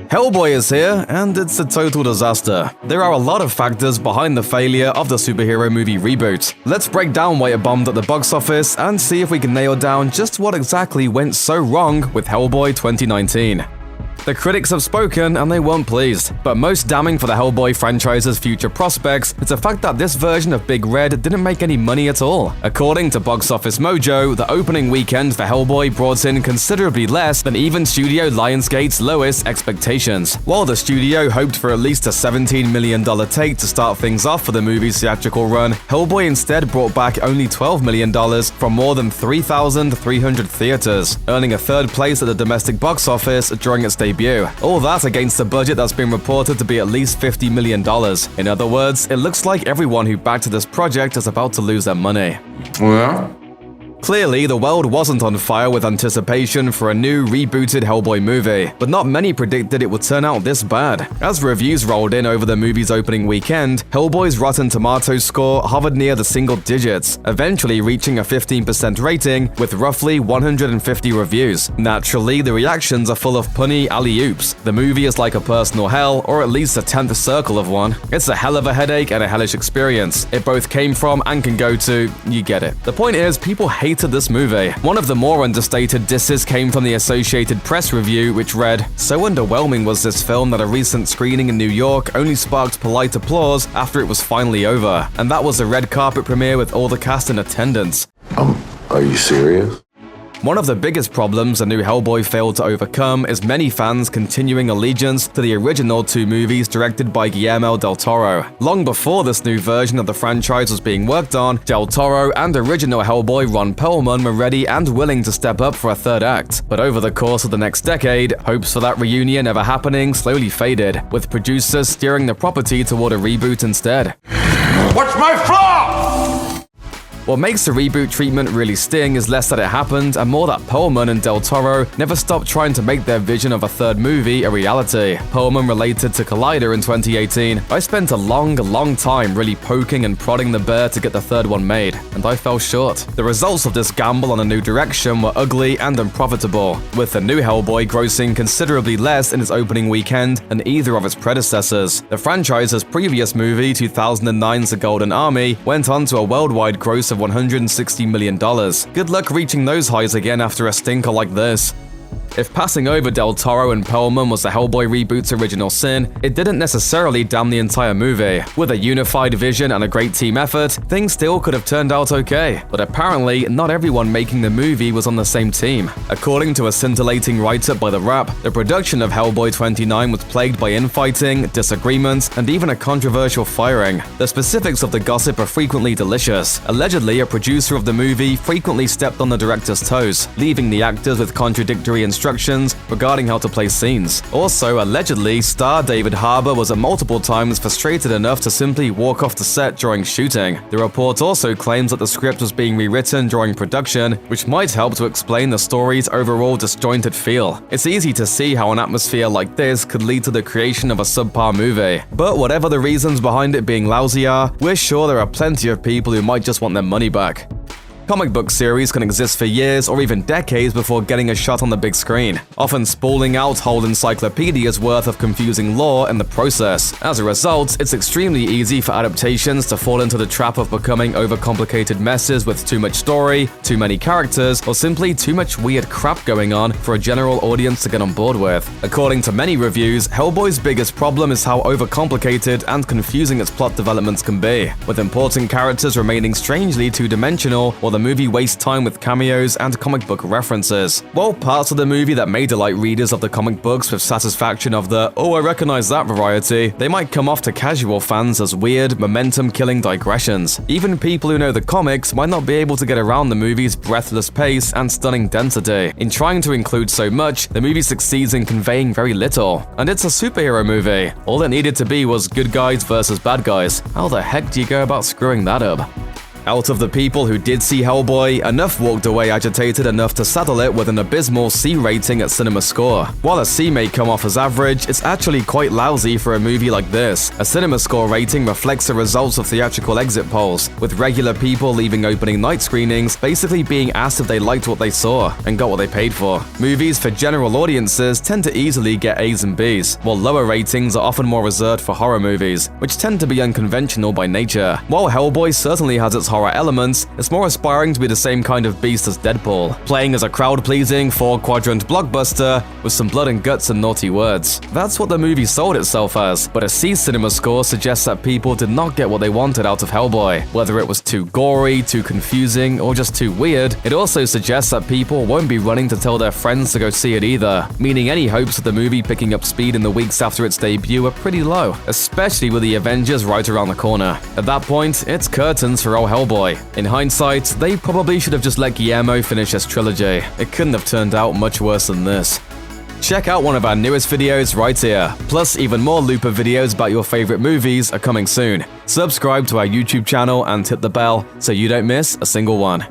Hellboy is here, and it's a total disaster. There are a lot of factors behind the failure of the superhero movie reboot. Let's break down why it bombed at the box office and see if we can nail down just what exactly went so wrong with Hellboy 2019. The critics have spoken and they weren't pleased, but most damning for the Hellboy franchise's future prospects is the fact that this version of Big Red didn't make any money at all. According to Box Office Mojo, the opening weekend for Hellboy brought in considerably less than even Studio Lionsgate's lowest expectations. While the studio hoped for at least a $17 million take to start things off for the movie's theatrical run, Hellboy instead brought back only $12 million from more than 3,300 theaters, earning a third place at the domestic box office during its debut. All that against a budget that's been reported to be at least $50 million. In other words, it looks like everyone who backed this project is about to lose their money. Yeah. Clearly, the world wasn't on fire with anticipation for a new, rebooted Hellboy movie, but not many predicted it would turn out this bad. As reviews rolled in over the movie's opening weekend, Hellboy's Rotten Tomatoes score hovered near the single digits, eventually reaching a 15% rating with roughly 150 reviews. Naturally, the reactions are full of punny alley-oops. The movie is like a personal hell, or at least a 10th circle of one. It's a hell of a headache and a hellish experience. It both came from and can go to, you get it. The point is, people hated this movie. One of the more understated disses came from the Associated Press review, which read, "So underwhelming was this film that a recent screening in New York only sparked polite applause after it was finally over. And that was a red carpet premiere with all the cast in attendance." Are you serious? One of the biggest problems a new Hellboy failed to overcome is many fans' continuing allegiance to the original two movies directed by Guillermo Del Toro. Long before this new version of the franchise was being worked on, Del Toro and original Hellboy Ron Perlman were ready and willing to step up for a third act. But over the course of the next decade, hopes for that reunion ever happening slowly faded, with producers steering the property toward a reboot instead. What's my flaw? What makes the reboot treatment really sting is less that it happened and more that Perlman and Del Toro never stopped trying to make their vision of a third movie a reality. Perlman related to Collider in 2018, "I spent a long time really poking and prodding the bear to get the third one made, and I fell short." The results of this gamble on a new direction were ugly and unprofitable, with the new Hellboy grossing considerably less in its opening weekend than either of its predecessors. The franchise's previous movie, 2009's The Golden Army, went on to a worldwide gross of $160 million. Good luck reaching those highs again after a stinker like this. If passing over Del Toro and Perlman was the Hellboy reboot's original sin, it didn't necessarily damn the entire movie. With a unified vision and a great team effort, things still could have turned out okay. But apparently, not everyone making the movie was on the same team. According to a scintillating write-up by The Wrap, the production of Hellboy 29 was plagued by infighting, disagreements, and even a controversial firing. The specifics of the gossip are frequently delicious. Allegedly, a producer of the movie frequently stepped on the director's toes, leaving the actors with contradictory instructions regarding how to play scenes. Also, allegedly, star David Harbour was at multiple times frustrated enough to simply walk off the set during shooting. The report also claims that the script was being rewritten during production, which might help to explain the story's overall disjointed feel. It's easy to see how an atmosphere like this could lead to the creation of a subpar movie. But whatever the reasons behind it being lousy are, we're sure there are plenty of people who might just want their money back. Comic book series can exist for years or even decades before getting a shot on the big screen, often spooling out whole encyclopedias worth of confusing lore in the process. As a result, it's extremely easy for adaptations to fall into the trap of becoming overcomplicated messes with too much story, too many characters, or simply too much weird crap going on for a general audience to get on board with. According to many reviews, Hellboy's biggest problem is how overcomplicated and confusing its plot developments can be, with important characters remaining strangely two-dimensional while the movie wastes time with cameos and comic book references. While parts of the movie that may delight readers of the comic books with satisfaction of the "oh, I recognize that" variety, they might come off to casual fans as weird, momentum-killing digressions. Even people who know the comics might not be able to get around the movie's breathless pace and stunning density. In trying to include so much, the movie succeeds in conveying very little. And it's a superhero movie. All it needed to be was good guys versus bad guys. How the heck do you go about screwing that up? Out of the people who did see Hellboy, enough walked away agitated enough to saddle it with an abysmal C rating at CinemaScore. While a C may come off as average, it's actually quite lousy for a movie like this. A CinemaScore rating reflects the results of theatrical exit polls, with regular people leaving opening night screenings basically being asked if they liked what they saw and got what they paid for. Movies for general audiences tend to easily get A's and B's, while lower ratings are often more reserved for horror movies, which tend to be unconventional by nature. While Hellboy certainly has its horror elements, it's more aspiring to be the same kind of beast as Deadpool, playing as a crowd-pleasing, four-quadrant blockbuster with some blood and guts and naughty words. That's what the movie sold itself as, but a C CinemaScore suggests that people did not get what they wanted out of Hellboy. Whether it was too gory, too confusing, or just too weird, it also suggests that people won't be running to tell their friends to go see it either, meaning any hopes of the movie picking up speed in the weeks after its debut are pretty low, especially with the Avengers right around the corner. At that point, it's curtains for old Hellboy. In hindsight, they probably should have just let Guillermo finish his trilogy. It couldn't have turned out much worse than this. Check out one of our newest videos right here. Plus, even more Looper videos about your favorite movies are coming soon. Subscribe to our YouTube channel and hit the bell so you don't miss a single one.